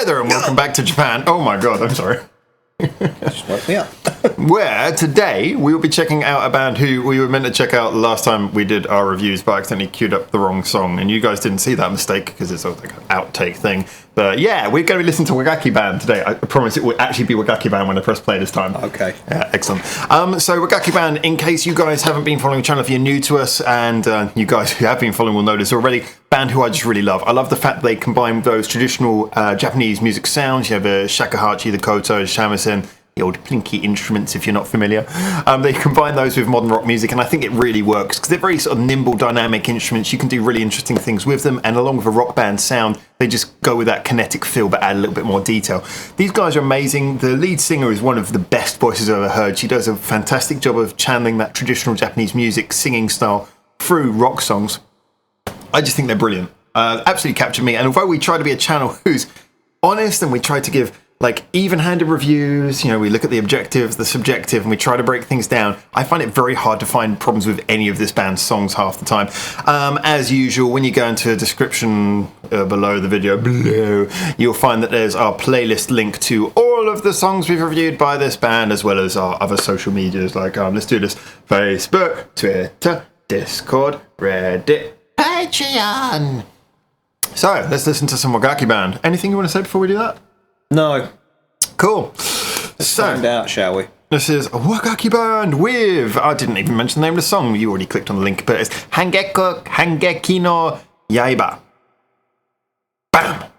Hi there and welcome back to Japan. Oh my god, I'm sorry. Just woke me up. Where today we will be checking out a band who we were meant to check out the last time we did our reviews, but I accidentally queued up the wrong song, and you guys didn't see that mistake because it's like an outtake thing. But yeah, we're going to be listening to Wagakki Band today. I promise it will actually be Wagakki Band when I press play this time. Okay. Yeah, excellent. So Wagakki Band, in case you guys haven't been following the channel, if you're new to us, and you guys who have been following will know this already, band who I just really love. I love the fact that they combine those traditional Japanese music sounds. You have the shakuhachi, the koto, shamisen, the old plinky instruments, if you're not familiar. They combine those with modern rock music, and I think it really works because they're very sort of nimble, dynamic instruments. You can do really interesting things with them, and along with a rock band sound, they just go with that kinetic feel but add a little bit more detail. These guys are amazing. The lead singer is one of the best voices I've ever heard. She does a fantastic job of channeling that traditional Japanese music singing style through rock songs. I just think they're brilliant. Absolutely captured me, and although we try to be a channel who's honest and we try to give like even-handed reviews, you know, we look at the objective, the subjective, and we try to break things down, I find it very hard to find problems with any of this band's songs half the time. As usual, when you go into a description below the video, you'll find that there's our playlist link to all of the songs we've reviewed by this band, as well as our other social medias, like, let's do this, Facebook, Twitter, Discord, Reddit, Patreon. So, let's listen to some Wagakki Band. Anything you want to say before we do that? No. Cool. Let's find out, shall we? This is Wagakki Band with, I didn't even mention the name of the song, you already clicked on the link, but it's Hangekino Yaiba. Bam!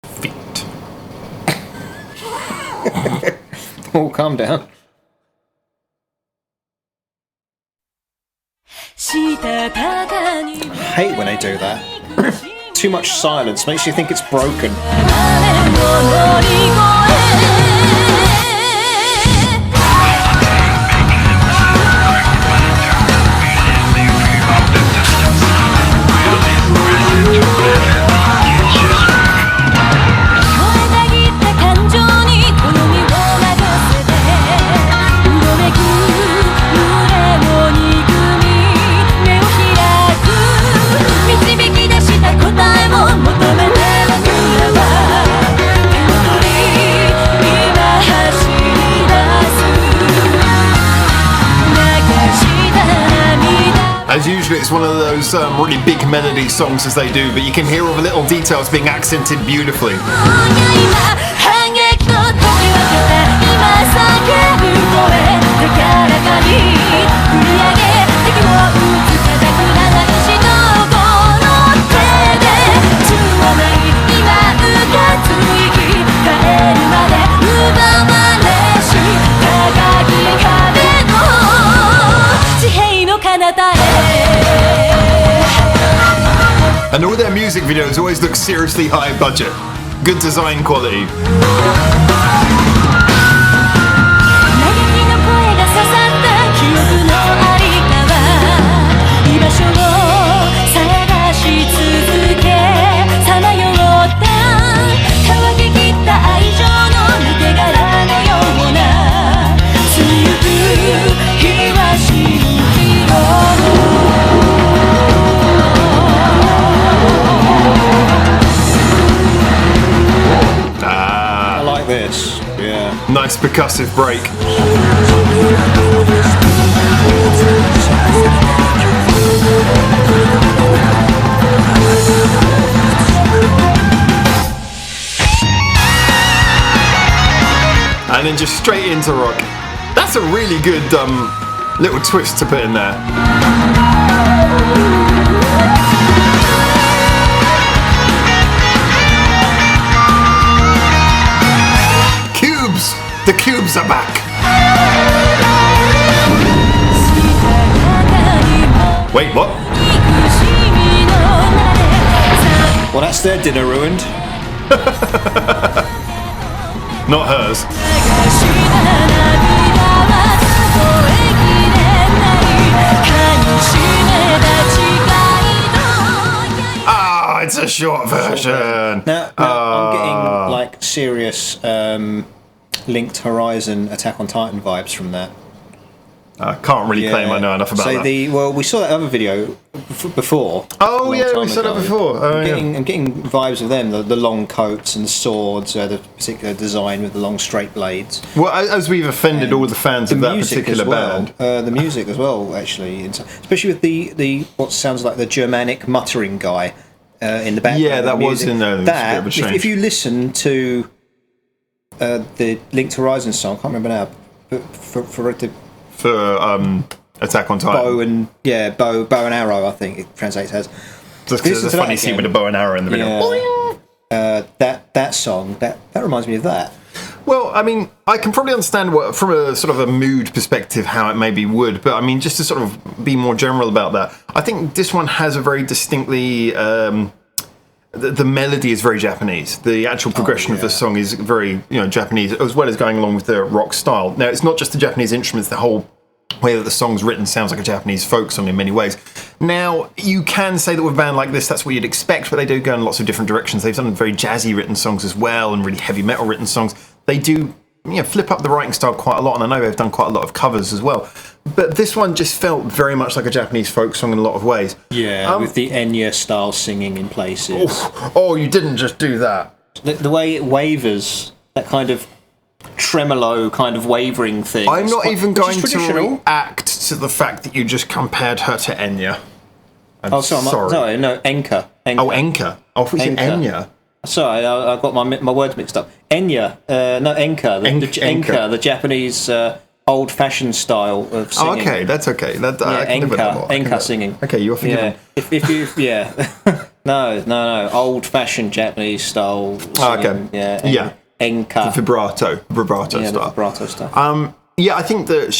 Feet. Oh, calm down. I hate when they do that. Too much silence makes you think it's broken. As usual, it's one of those really big melody songs as they do, but you can hear all the little details being accented beautifully. And all their music videos always look seriously high budget. Good design quality. Nice percussive break. And then just straight into rock. That's a really good little twist to put in there. The cubes are back! Wait, what? Well, that's their dinner ruined. Not hers. Ah, it's a short version. Now I'm getting like serious Linked Horizon Attack on Titan vibes from that. I can't really claim I know enough about that. We saw that other video before. Oh yeah, we saw that before. I'm getting vibes of them, the long coats and swords, the particular design with the long straight blades. Well, as we've offended all the fans of that particular band. The music as well, actually, especially with the what sounds like the Germanic muttering guy in the background. Yeah, that was in there. That, if you listen to the Linked Horizon song, I can't remember now, but for Attack on Titan. Bow and arrow, I think it translates as. Just because there's a funny scene with a bow and arrow in the middle. That song, that reminds me of that. Well, I mean, I can probably understand from a sort of a mood perspective how it maybe would, but I mean, just to sort of be more general about that, I think this one has a very distinctly... The melody is very Japanese. The actual progression of the song is very, Japanese, as well as going along with the rock style. Now, it's not just the Japanese instruments. The whole way that the song's written sounds like a Japanese folk song in many ways. Now, you can say that with a band like this, that's what you'd expect, but they do go in lots of different directions. They've done very jazzy written songs as well, and really heavy metal written songs. They do, flip up the writing style quite a lot, and I know they've done quite a lot of covers as well. But this one just felt very much like a Japanese folk song in a lot of ways. Yeah, with the Enya style singing in places. Oh, you didn't just do that. The way it wavers, that kind of tremolo kind of wavering thing. I'm not even going to react to the fact that you just compared her to Enya. Sorry, no, Enka. Oh, Enka. Oh, I thought you said Enya. Sorry, I got my words mixed up. Enya, no, Enka. The Japanese... old-fashioned style of singing. Oh, okay, that's okay. Enka singing. Okay, you're forgiven. No, old-fashioned Japanese style singing. Okay. Yeah. Enka. The vibrato style. The vibrato stuff. I think that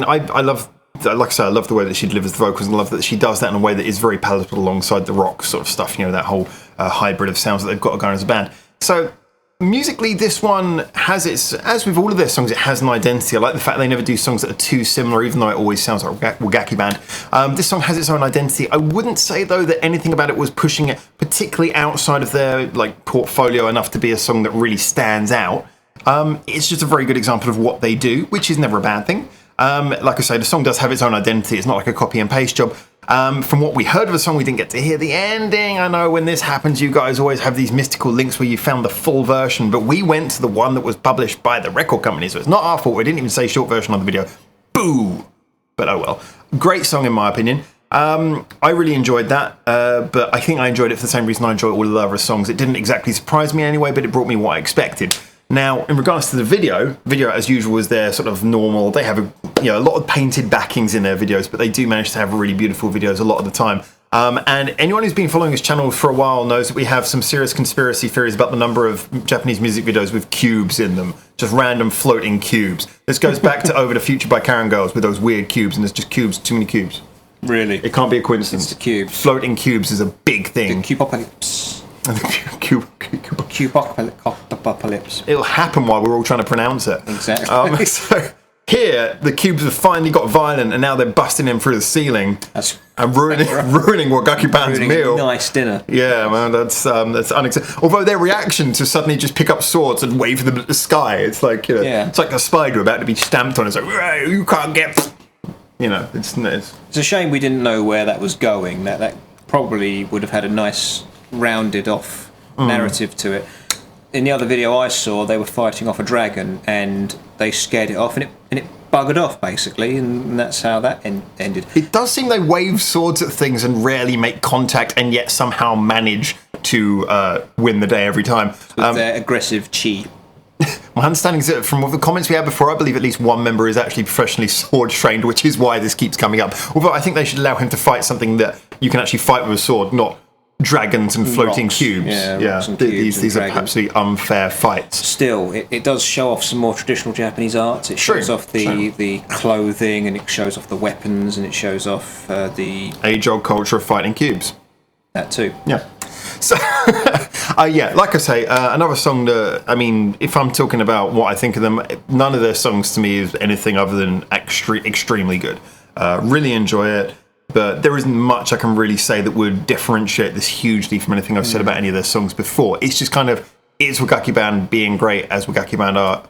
I love, like I say, I love the way that she delivers the vocals, and I love that she does that in a way that is very palatable alongside the rock sort of stuff, that whole hybrid of sounds that they've got going as a band. So, musically, this one has its, as with all of their songs, it has an identity. I like the fact they never do songs that are too similar, even though it always sounds like Wagakki Band. This song has its own identity. I wouldn't say, though, that anything about it was pushing it particularly outside of their portfolio enough to be a song that really stands out. It's just a very good example of what they do, which is never a bad thing. Like I say, the song does have its own identity. It's not like a copy and paste job. From what we heard of the song, we didn't get to hear the ending. I know when this happens, you guys always have these mystical links where you found the full version, but we went to the one that was published by the record company, so it's not our fault. We didn't even say short version on the video. Boo! But oh well. Great song in my opinion. I really enjoyed that, but I think I enjoyed it for the same reason I enjoy all of the other songs. It didn't exactly surprise me anyway, but it brought me what I expected. Now, in regards to the video as usual is their sort of normal. They have a lot of painted backings in their videos, but they do manage to have really beautiful videos a lot of the time. And anyone who's been following this channel for a while knows that we have some serious conspiracy theories about the number of Japanese music videos with cubes in them, just random floating cubes. This goes back to Over the Future by Karen Girls with those weird cubes, and there's just cubes, too many cubes. Really? It can't be a coincidence. It's the cubes. Floating cubes is a big thing. The cubocalypse. Cubocalypse. It'll happen while we're all trying to pronounce it. Exactly. So here, the cubes have finally got violent, and now they're busting in through the ceiling and ruining Wagakki Band's meal. A nice dinner. Yeah, man, that's unacceptable. Although their reaction to suddenly just pick up swords and wave them at the sky, it's like it's like a spider about to be stamped on. It's like you can't get. It's a shame we didn't know where that was going. That probably would have had a nice rounded off narrative to it. In the other video I saw, they were fighting off a dragon and they scared it off, and it buggered off basically, and that's how that ended. It does seem they wave swords at things and rarely make contact, and yet somehow manage to win the day every time. With their aggressive chi. My understanding is that from the comments we had before, I believe at least one member is actually professionally sword trained, which is why this keeps coming up. Although I think they should allow him to fight something that you can actually fight with a sword, not dragons and floating cubes. These are absolutely unfair fights. Still, it does show off some more traditional Japanese arts. It shows off the clothing, and it shows off the weapons, and it shows off the age-old culture of fighting cubes. That too. Yeah. So, like I say, another song that, if I'm talking about what I think of them, none of their songs to me is anything other than extremely good. Really enjoy it. But there isn't much I can really say that would differentiate this hugely from anything I've said about any of their songs before. It's just it's Wagakki Band being great as Wagakki Band are.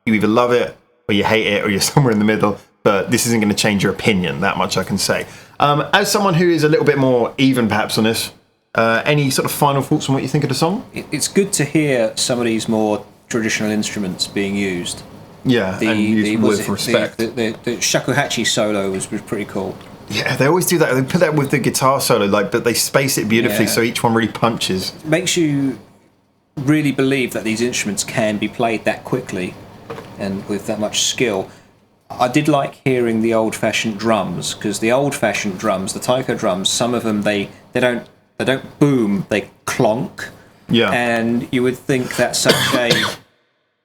You either love it, or you hate it, or you're somewhere in the middle. but this isn't going to change your opinion. That much I can say. As someone who is a little bit more even, perhaps, on this, any sort of final thoughts on what you think of the song? It's good to hear some of these more traditional instruments being used. Yeah, and used with respect. The shakuhachi solo was pretty cool. Yeah, they always do that. They put that with the guitar solo, but they space it beautifully, so each one really punches. It makes you really believe that these instruments can be played that quickly and with that much skill. I did like hearing the old-fashioned drums, because the old-fashioned drums, the taiko drums, some of them they don't boom, they clonk. Yeah, and you would think that such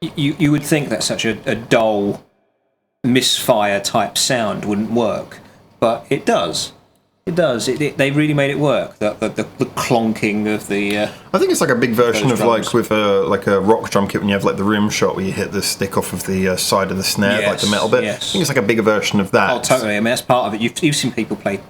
you would think that such a dull misfire type sound wouldn't work, but it does. It does. They really made it work. The clonking of the. I think it's like a big version of like with a rock drum kit when you have like the rim shot where you hit the stick off of the side of the snare, like the metal bit. Yes. I think it's like a bigger version of that. Oh, totally. I mean, that's part of it. You've seen people play.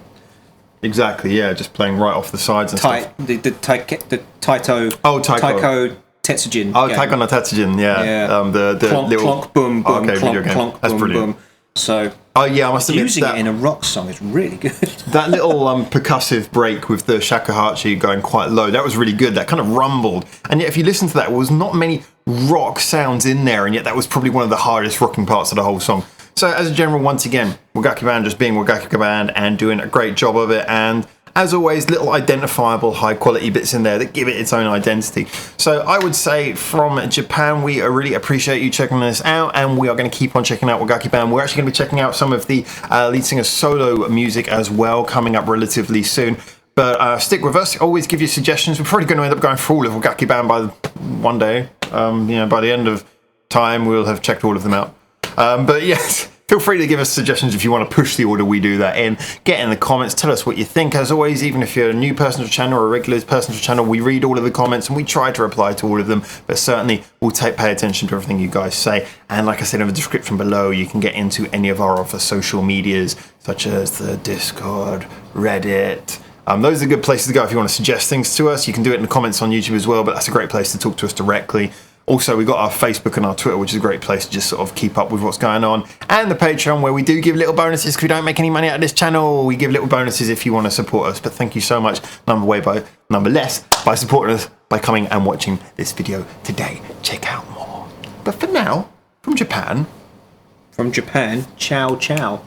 Exactly. Yeah, just playing right off the sides and stuff. The taito. Oh, taiko. Taiko Tetsujin. Oh, Taiko no Tetsujin. Yeah. The clonk, little clonk, boom, boom, okay, clonk, video game. clonk, That's boom, brilliant. boom. So. Oh yeah, I must admit Using that, it in a rock song is really good. That little percussive break with the shakuhachi going quite low, that was really good. That kind of rumbled. And yet if you listen to that, there was not many rock sounds in there, and yet that was probably one of the hardest rocking parts of the whole song. So as a general, once again, Wagakki Band just being Wagakki Band and doing a great job of it, and as always, little identifiable high quality bits in there that give it its own identity. So I would say from Japan, we really appreciate you checking this out, and we are going to keep on checking out Wagakki Band. We're actually going to be checking out some of the lead singer solo music as well, coming up relatively soon. But stick with us, always give you suggestions. We're probably going to end up going through all of Wagakki Band by one day. By the end of time, we'll have checked all of them out. But yes, feel free to give us suggestions if you want to push the order we do that in. Get in the comments, tell us what you think. As always, even if you're a new person to the channel or a regular person to the channel, we read all of the comments and we try to reply to all of them. But certainly, we'll pay attention to everything you guys say. And like I said in the description below, you can get into any of our other social medias, such as the Discord, Reddit. Those are good places to go if you want to suggest things to us. You can do it in the comments on YouTube as well, but that's a great place to talk to us directly. Also, we've got our Facebook and our Twitter, which is a great place to just sort of keep up with what's going on. And the Patreon, where we do give little bonuses because we don't make any money out of this channel. We give little bonuses if you want to support us. But thank you so much, nonetheless, by supporting us, by coming and watching this video today. Check out more. But for now, from Japan, ciao, ciao.